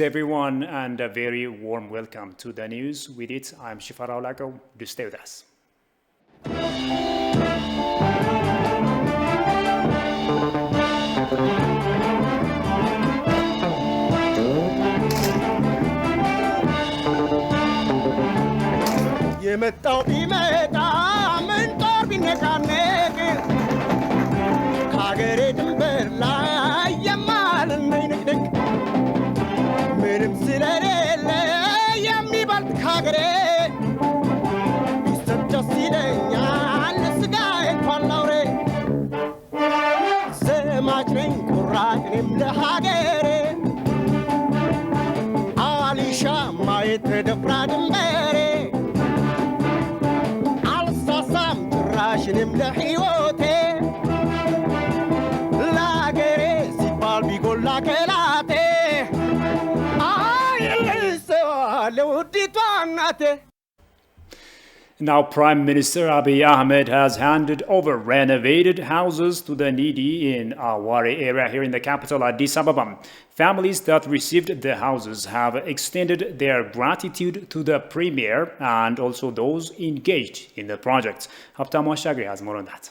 Everyone, and a very warm welcome to the news. With it, I'm Shifarao Lago. Do stay with us. Now, Prime Minister Abiy Ahmed has handed over renovated houses to the needy in Awari area here in the capital, Addis Ababa. Families that received the houses have extended their gratitude to the Premier and also those engaged in the project. Haptamo Shagri has more on that.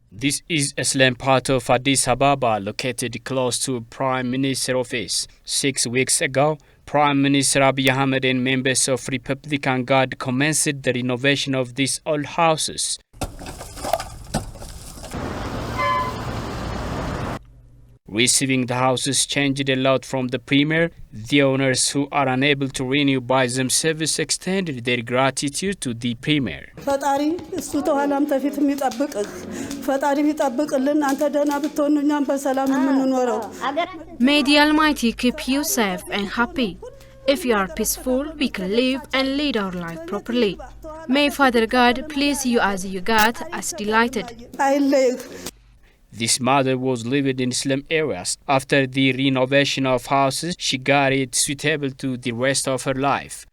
This is a slum part of Addis Ababa, located close to Prime Minister's office. 6 weeks ago, Prime Minister Abiy Ahmed and members of Republican Guard commenced the renovation of these old houses. Receiving the houses changed a lot from the Premier. The owners who are unable to renew by themselves extended their gratitude to the Premier. May the Almighty keep you safe and happy. If you are peaceful, we can live and lead our life properly. May Father God please you as you got us delighted. This mother was living in slum areas. After the renovation of houses, she got it suitable to the rest of her life.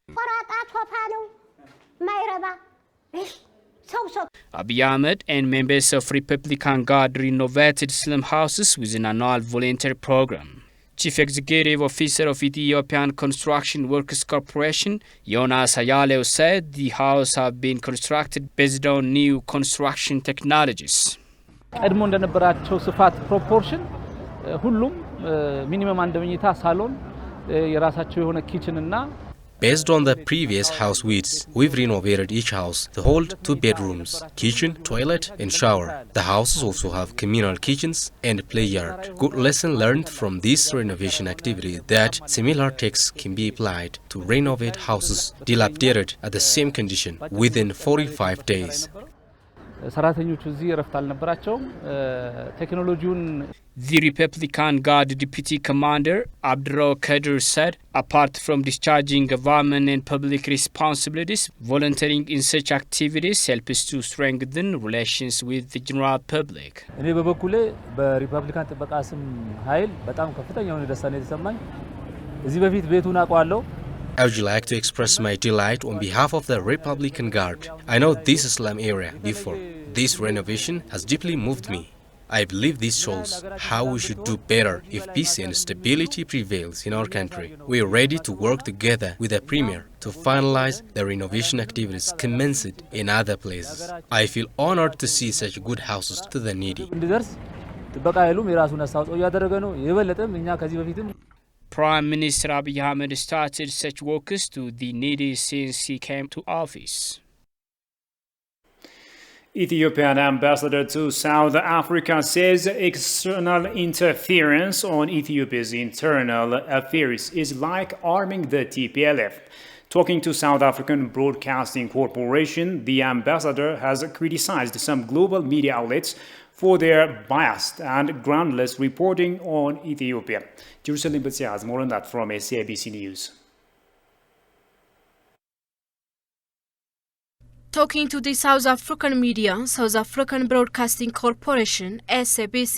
Abiy Ahmed and members of Republican Guard renovated slum houses with an annual volunteer program. Chief Executive Officer of Ethiopian Construction Workers Corporation, Jonas Ayaleo, said the houses have been constructed based on new construction technologies. ቀድሞ እንደነበራቸው ስፋት ፕሮፖርሽን ሁሉም ሚኒመም አንድ መኝታ ሳሎን የራሳቸው የሆነ ኪችን እና Based on the previous house widths, we've renovated each house to hold 2 bedrooms, kitchen, toilet and shower. The houses also have communal kitchens and play yard. Good lesson learned from this renovation activity that similar techs can be applied to renovate houses dilapidated at the same condition within 45 days. ሰራተኞቹ እዚህ ረፍት አልነበራቸውም ቴክኖሎጂውን The Republican Guard Deputy Commander Abdurrah Kadir said, apart from discharging government and public responsibilities, volunteering in such activities helps to strengthen relations with the general public. እኔ በበኩሌ በሪፐብሊካን ጥበቃ ስም ኃይል በጣም ከፍተኛ የሆነ ደስታ ነው የተሰማኝ እዚህ በፊት ቤቱን አውቀዋለሁ I would like to express my delight on behalf of the Republican Guard. I know this slum area before. This renovation has deeply moved me. I believe this shows how we should do better if peace and stability prevails in our country. We are ready to work together with the Premier to finalize the renovation activities commenced in other places. I feel honored to see such good houses to the needy. ጥበቃ ኃይሉም የራሱን አስተዋጽኦ ያደረገ ነው የበለጠም እኛ ከዚህ በፊትም Prime Minister Abiy Ahmed started such works to the needy since he came to office. Ethiopian ambassador to South Africa says external interference on Ethiopia's internal affairs is like arming the TPLF. Talking to South African Broadcasting Corporation, the ambassador has criticized some global media outlets for their biased and groundless reporting on Ethiopia. Jerusalem Butsia has more on that from SABC News. Talking to the South African media, South African Broadcasting Corporation, SABC,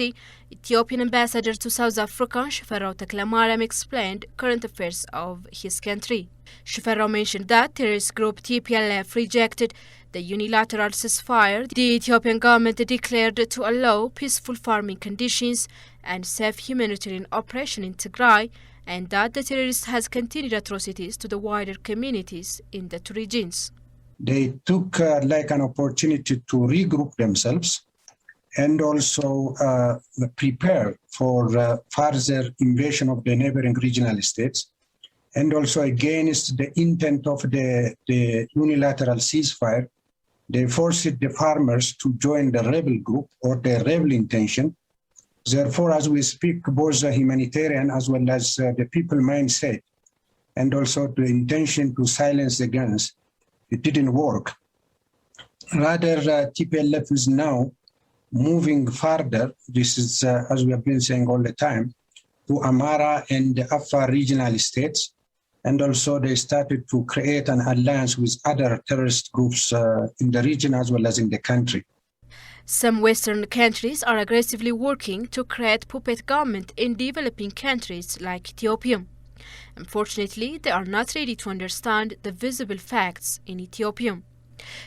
Ethiopian ambassador to South Africa, Shifarao Taklamariam, explained current affairs of his country. Shifarao mentioned that terrorist group TPLF rejected the unilateral ceasefire the Ethiopian government declared to allow peaceful farming conditions and safe humanitarian operation in Tigray, and that the terrorists has continued atrocities to the wider communities in the two regions. They took like an opportunity to regroup themselves and also prepare for further invasion of the neighboring regional states, and also against the intent of the unilateral ceasefire. They forced the farmers to join the rebel group or the rebel intention. Therefore, as we speak, both the humanitarian as well as the people mindset and also the intention to silence the guns, it didn't work. Rather, TPLF is now moving further. This is, as we have been saying all the time, to Amara and the Afar regional states. And also they started to create an alliance with other terrorist groups in the region as well as in the country. Some Western countries are aggressively working to create puppet government in developing countries like Ethiopia. Unfortunately, they are not ready to understand the visible facts in Ethiopia.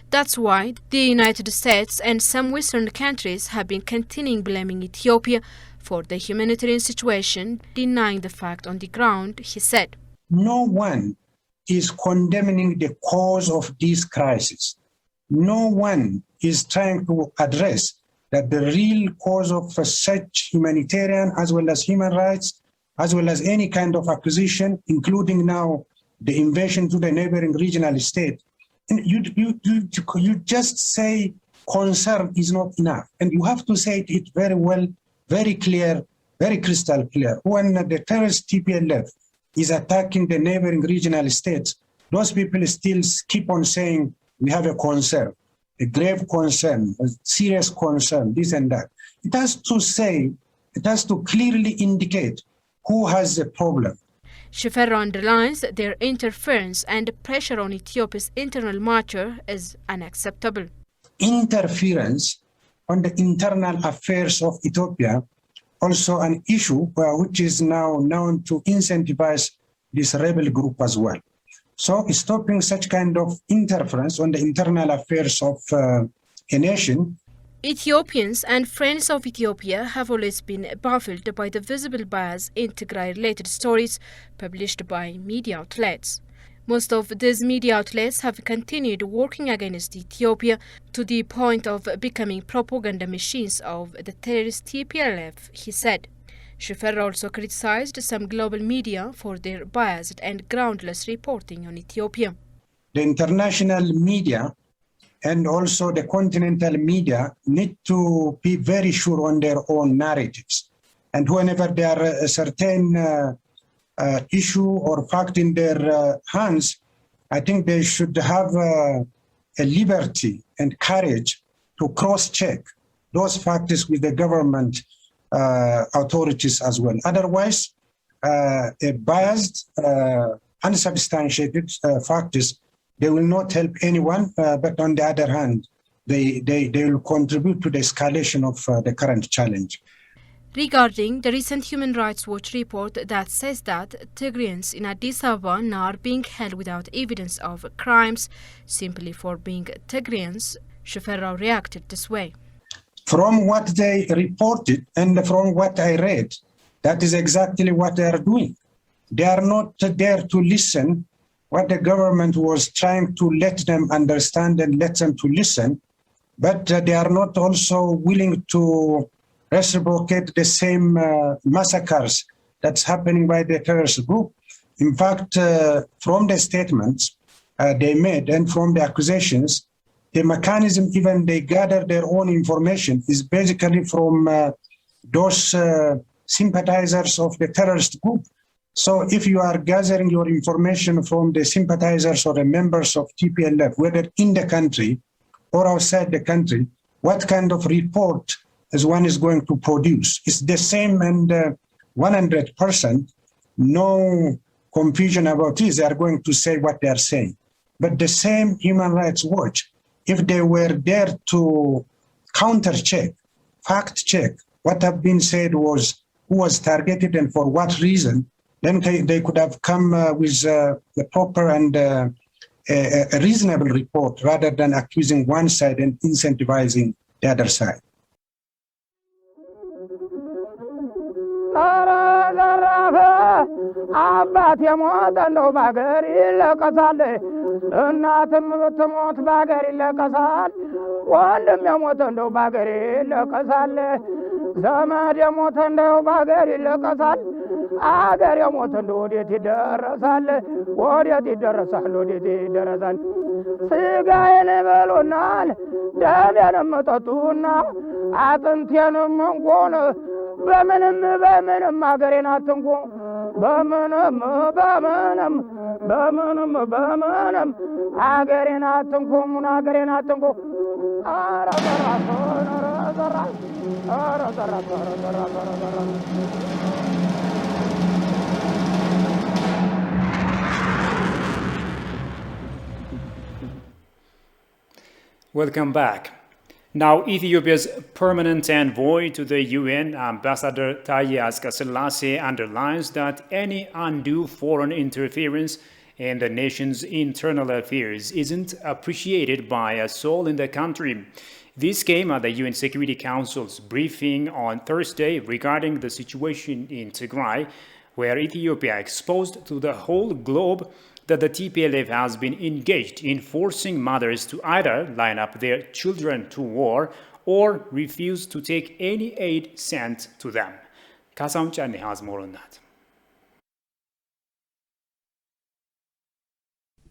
That's why the United States and some Western countries have been continuing blaming Ethiopia for the humanitarian situation, denying the fact on the ground, he said. No one is condemning the cause of this crisis. No one is trying to address that the real cause of such humanitarian as well as human rights, as well as any kind of acquisition, including now the invasion to the neighboring regional state. And you just say concern is not enough. And you have to say it very well, very clear, very crystal clear. When the terrorist TPLF is attacking the neighboring regional states, those people still keep on saying, we have a concern, a grave concern, a serious concern, this and that. It has to say, it has to clearly indicate who has the problem. Shiferro underlines their interference and pressure on Ethiopia's internal matter is unacceptable. Interference on the internal affairs of Ethiopia, also an issue which is now known to incentivize this rebel group as well. So stopping such kind of interference on the internal affairs of a nation. Ethiopians and friends of Ethiopia have always been baffled by the visible bias in Tigray-related stories published by media outlets. Most of these media outlets have continued working against Ethiopia to the point of becoming propaganda machines of the terrorist TPLF, he said. Shiferro also criticized some global media for their biased and groundless reporting on Ethiopia. The international media and also the continental media need to be very sure on their own narratives. And whenever there are a certain issue or fact in their hands, I think they should have a liberty and courage to cross-check those facts with the government authorities as well. Otherwise, a biased, unsubstantiated facts, they will not help anyone, but on the other hand, they will contribute to the escalation of the current challenge. Regarding the recent Human Rights Watch report that says that Tigrayans in Addis Ababa now are being held without evidence of crimes simply for being Tigrayans, Shiferro reacted this way. From what they reported and from what I read, that is exactly what they are doing. They are not there to listen what the government was trying to let them understand and let them to listen, but they are not also willing to reciprocate the same massacres that's happening by the terrorist group. In fact, from the statements they made and from the accusations, the mechanism, even they gather their own information, is basically from those sympathizers of the terrorist group. So if you are gathering your information from the sympathizers or the members of TPLF, whether in the country or outside the country, what kind of report is one is going to produce? It's the same, and 100%, no confusion about this. They are going to say what they are saying. But the same Human Rights Watch, if they were there to counter-check, fact-check what have been said was who was targeted and for what reason, then they could have come with the proper and a reasonable report rather than accusing one side and incentivizing the other side. ኧረ ዘራፍ አባት የሞተ እንደው በአገር ይለቀሳል፣ እናትም ብትሞት በአገር ይለቀሳል፣ ወንድም የሞተ እንደው በአገር ይለቀሳል፣ ዘመድ የሞተ እንደው በአገር ይለቀሳል፣ አገር የሞተ እንደው ወዴት ይደረሳል? ወዴት ይደረሳል? ወዴት ይደረሳል? ስጋዬን በሉናል ደሜንም ጠጡና አጥንቴንም እንኳን በምንም አገሬን አትንኩ፣ በምንም አገሬን አትንኩ፣ አገሬን አትንኩ። ኧረ ዘራፍ ኧረ ዘራፍ ኧረ ዘራፍ ኧረ ዘራፍ ኧረ ዘራፍ Welcome back. Now, Ethiopia's permanent envoy to the UN, Ambassador Taye Asqeselase, underlines that any undue foreign interference in the nation's internal affairs isn't appreciated by a soul in the country. This came at the UN Security Council's briefing on Thursday regarding the situation in Tigray, where Ethiopia exposed to the whole globe that the TPLF has been engaged in forcing mothers to either line up their children to war or refuse to take any aid sent to them. Kasam Chani has more on that.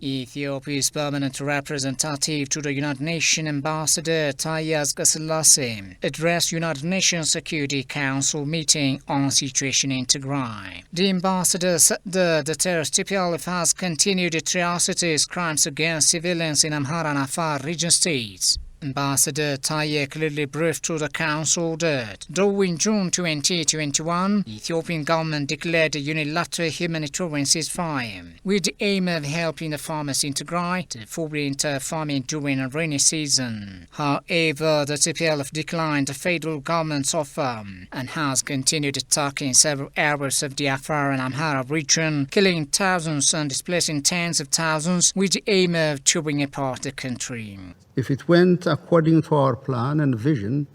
Ethiopia's permanent representative to the United Nations, Ambassador Taye Asqeselase, addressed United Nations Security Council meeting on situation in Tigray. The ambassador said the terrorist TPLF has continued atrocities, crimes against civilians in Amhara and Afar region states. Ambassador Taye clearly briefed to the council that, though in June 2021, the Ethiopian government declared a unilateral humanitarian ceasefire with the aim of helping the farmers in Tigray to fully enter farming during a rainy season. However, the TPLF declined the federal government's offer and has continued attacking several areas of the Afar and Amhara region, killing thousands and displacing tens of thousands with the aim of tearing apart the country. If it went according to our plan and vision,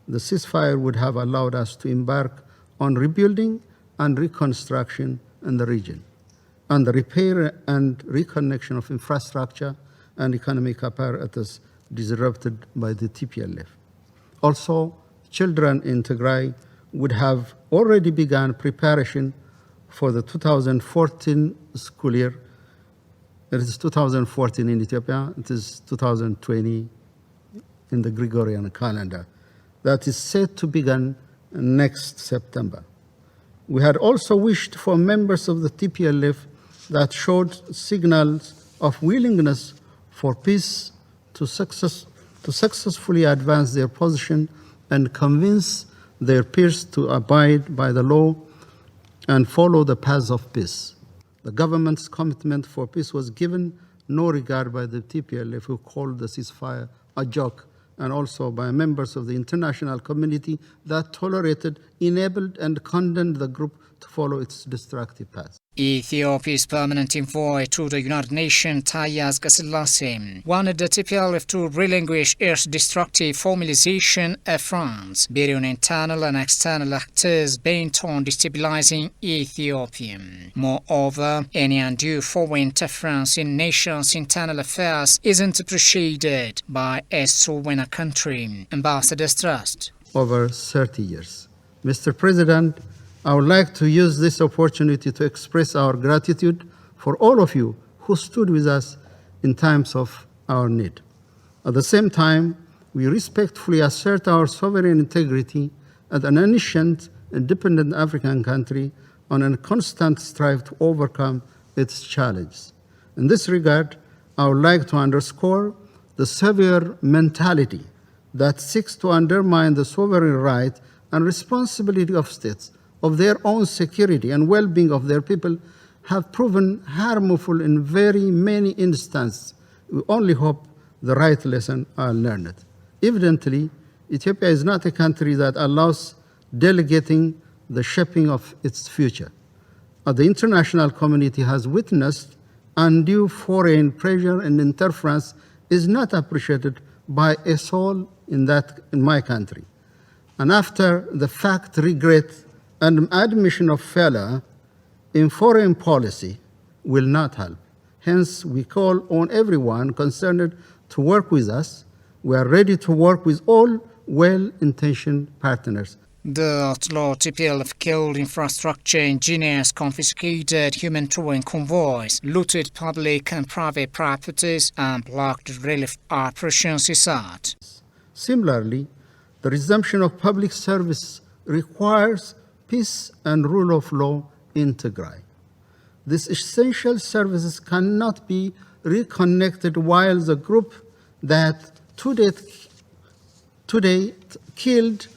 the ceasefire would have allowed us to embark on rebuilding and reconstruction in the region, and the repair and reconnection of infrastructure and economic apparatus disrupted by the TPLF. Also, children in Tigray would have already begun preparation for the 2014 school year. It is 2014 in Ethiopia, it is 2020 in the Gregorian calendar. That is set to begin next September. We had also wished for members of the TPLF that showed signals of willingness for peace to successfully advance their position and convince their peers to abide by the law and follow the path of peace. The government's commitment for peace was given no regard by the TPLF, who called the ceasefire a joke, and also by members of the international community that tolerated, enabled, and condemned the group to follow its destructive path. Ethiopia's permanent envoy to the United Nations, Taye Asqeselase, wanted the TPLF to relinquish its destructive formalization of France, burying internal and external actors bent on destabilizing Ethiopia. Moreover, any undue foreign interference in nations' internal affairs isn't appreciated by a sovereign country, Ambassador stressed. Over 30 years. Mr. President, I would like to use this opportunity to express our gratitude for all of you who stood with us in times of our need. At the same time, we respectfully assert our sovereign integrity as an ancient, independent African country on a constant strive to overcome its challenges. In this regard, I would like to underscore the severe mentality that seeks to undermine the sovereign right and responsibility of states of their own security and well-being of their people have proven harmful in very many instances. We only hope the right lesson are learned. Evidently, Ethiopia is not a country that allows delegating the shaping of its future. The international community has witnessed undue foreign pressure and interference is not appreciated by a soul in my country. And after the fact regret and admission of failure in foreign policy will not help. Hence, we call on everyone concerned to work with us. We are ready to work with all well-intentioned partners. The outlaw TPLF killed infrastructure engineers, confiscated human towing convoys, looted public and private properties, and blocked relief operations, he said. Similarly, the resumption of public service requires peace and rule of law in Tigray. These essential services cannot be reconnected while the group that today killed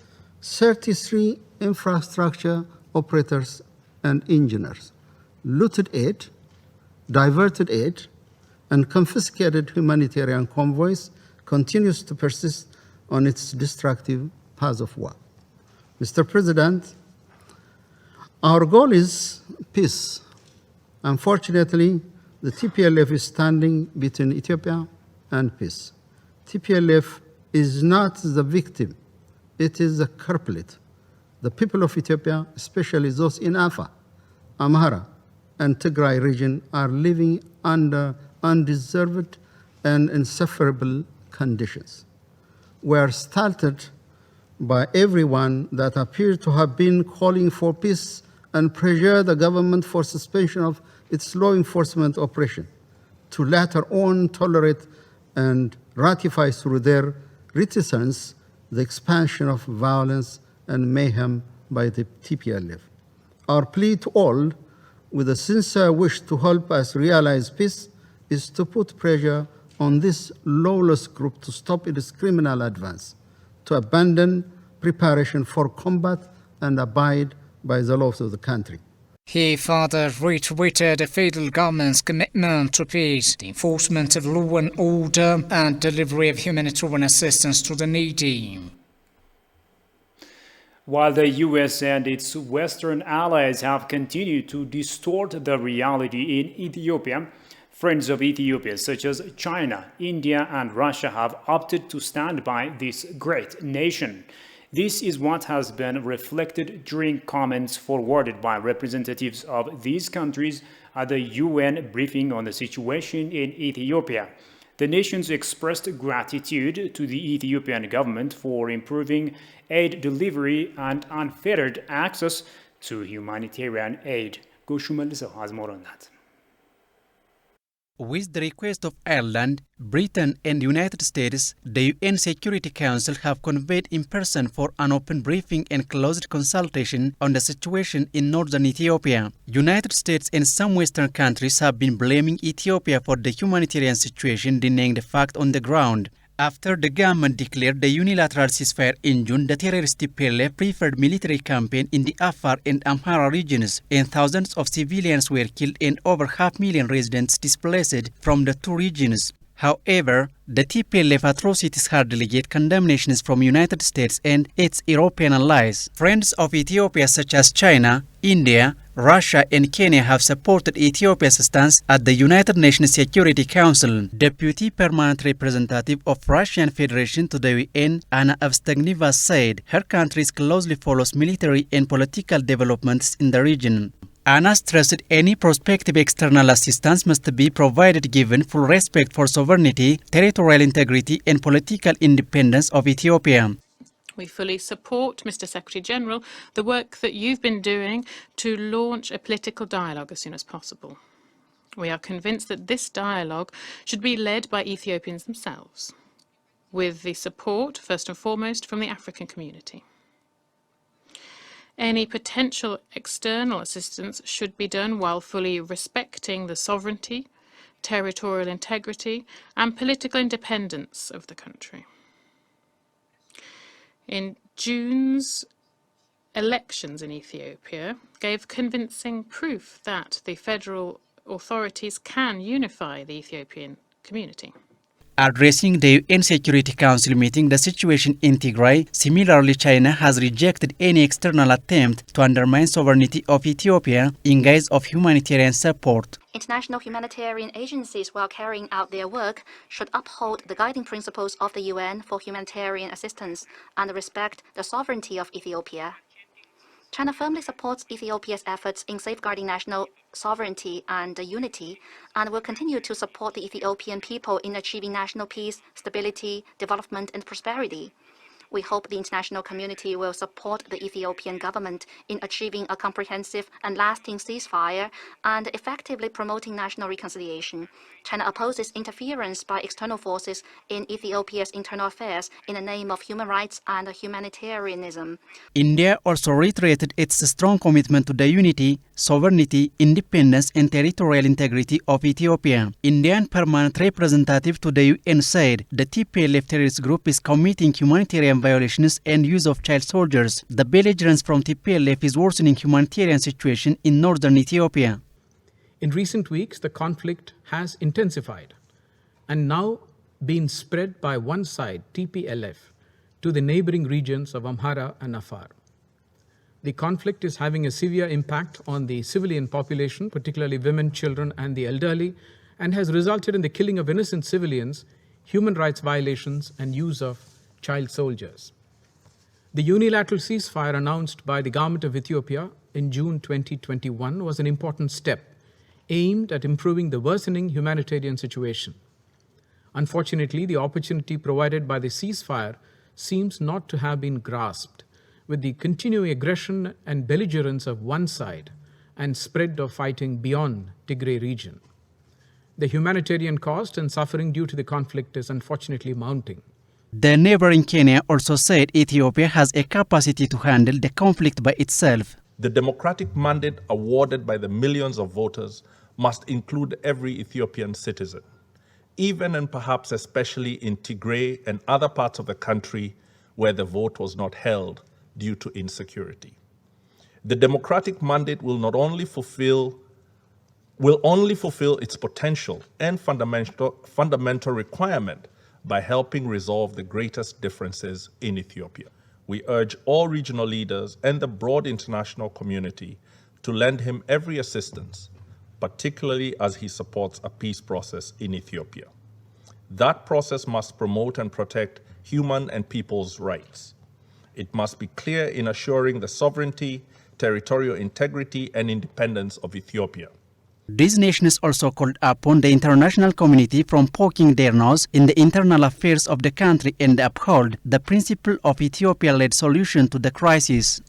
33 infrastructure operators and engineers, looted aid, diverted aid, and confiscated humanitarian convoys continues to persist on its destructive path of war. Mr. President, our goal is peace. Unfortunately, the TPLF is standing between Ethiopia and peace. TPLF is not the victim, it is the culprit. The people of Ethiopia, especially those in Afar, Amhara, and Tigray region, are living under undeserved and insufferable conditions. We are startled by everyone that appears to have been calling for peace and pressure the government for suspension of its law enforcement operation, to later on tolerate and ratify through their reticence the expansion of violence and mayhem by the TPLF. Our plea to all, with a sincere wish to help us realize peace, is to put pressure on this lawless group to stop its criminal advance, to abandon preparation for combat and abide by the laws of the country. He further reiterated the federal government's commitment to peace, the enforcement of law and order, and delivery of humanitarian assistance to the needy. While the US and its Western allies have continued to distort the reality in Ethiopia, friends of Ethiopia such as China, India, and Russia have opted to stand by this great nation. This is what has been reflected during comments forwarded by representatives of these countries at the UN briefing on the situation in Ethiopia. The nations expressed gratitude to the Ethiopian government for improving aid delivery and unfettered access to humanitarian aid. With the request of Ireland, Britain and the United States, the UN Security Council have convened in person for an open briefing and closed consultation on the situation in northern Ethiopia. United States and some Western countries have been blaming Ethiopia for the humanitarian situation, denying the fact on the ground. After the government declared the unilateral ceasefire in June, the terrorist TPLF preferred military campaign in the Afar and Amhara regions, and thousands of civilians were killed and over 500,000 residents displaced from the two regions. However, the TPLF atrocities hardly get condemnations from United States and its European allies. Friends of Ethiopia such as China, India, Russia and Kenya have supported Ethiopia's stance at the United Nations Security Council. Deputy Permanent Representative of Russian Federation to the UN, Anna Evstagneva, said her country closely follows military and political developments in the region. Anna stressed any prospective external assistance must be provided given full respect for sovereignty, territorial integrity and political independence of Ethiopia. We fully support, Mr. Secretary-General, the work that you've been doing to launch a political dialogue as soon as possible. We are convinced that this dialogue should be led by Ethiopians themselves, with the support, first and foremost, from the African community. Any potential external assistance should be done while fully respecting the sovereignty, territorial integrity, and political independence of the country. In June's elections in Ethiopia gave convincing proof that the federal authorities can unify the Ethiopian community. Addressing the UN Security Council meeting the situation in Tigray, similarly China has rejected any external attempt to undermine sovereignty of Ethiopia in guise of humanitarian support. International humanitarian agencies, while carrying out their work, should uphold the guiding principles of the UN for humanitarian assistance and respect the sovereignty of Ethiopia. China firmly supports Ethiopia's efforts in safeguarding national sovereignty and unity, and will continue to support the Ethiopian people in achieving national peace, stability, development, and prosperity. We hope the international community will support the Ethiopian government in achieving a comprehensive and lasting ceasefire and effectively promoting national reconciliation. China opposes interference by external forces in Ethiopia's internal affairs in the name of human rights and humanitarianism. India also reiterated its strong commitment to the unity, sovereignty, independence and territorial integrity of Ethiopia. Indian permanent representative to the UN said the TPLF terrorist group is committing humanitarian violations and use of child soldiers. The belligerence from TPLF is worsening humanitarian situation in northern Ethiopia. In recent weeks, the conflict has intensified and now been spread by one side, TPLF, to the neighboring regions of Amhara and Afar. The conflict is having a severe impact on the civilian population, particularly women, children, and the elderly, and has resulted in the killing of innocent civilians, human rights violations, and use of child soldiers. The unilateral ceasefire announced by the government of Ethiopia in June 2021 was an important step aimed at improving the worsening humanitarian situation. Unfortunately, the opportunity provided by the ceasefire seems not to have been grasped, with the continuing aggression and belligerence of one side and spread of fighting beyond Tigray region. The humanitarian cost and suffering due to the conflict is unfortunately mounting. The neighboring Kenya also said Ethiopia has a capacity to handle the conflict by itself. The democratic mandate awarded by the millions of voters must include every Ethiopian citizen, even and perhaps especially in Tigray and other parts of the country where the vote was not held due to insecurity. The democratic mandate will only fulfill its potential and fundamental requirement by helping resolve the greatest differences in Ethiopia. We urge all regional leaders and the broad international community to lend him every assistance, particularly as he supports a peace process in Ethiopia. That process must promote and protect human and people's rights. It must be clear in assuring the sovereignty, territorial integrity, and independence of Ethiopia. These nations also called upon the international community from poking their nose in the internal affairs of the country and uphold the principle of Ethiopia-led solution to the crisis.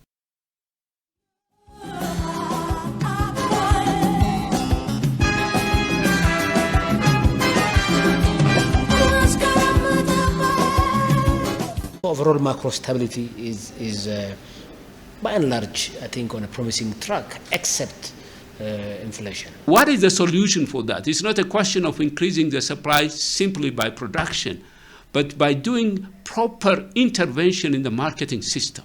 Overall macro stability is by and large, I think, on a promising track, except inflation. What is the solution for that? It's not a question of increasing the supply simply by production, but by doing proper intervention in the marketing system.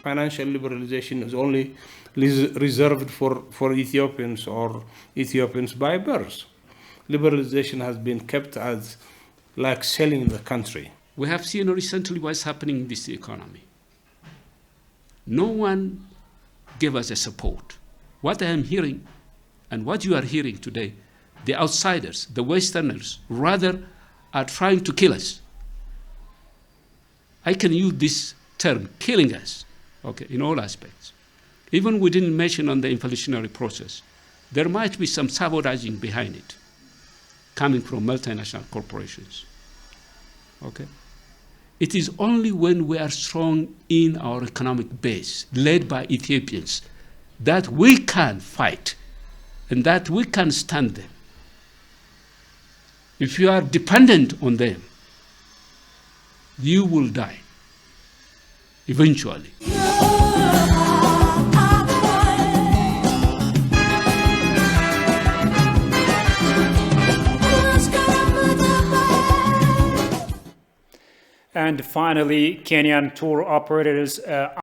Financial liberalization is only reserved for Ethiopians or Ethiopians by birth. Liberalization has been kept as like selling the country. We have seen recently what's happening in this economy. No one gave us a support. What I am hearing and what you are hearing today, the outsiders, the Westerners, rather are trying to kill us. I can use this term, killing us, okay, in all aspects. Even we didn't mention on the inflationary process, there might be some sabotaging behind it, coming from multinational corporations, okay? It is only when we are strong in our economic base, led by Ethiopians, that we can fight and that we can stand them. If you are dependent on them, you will die eventually. And finally, Kenyan tour operators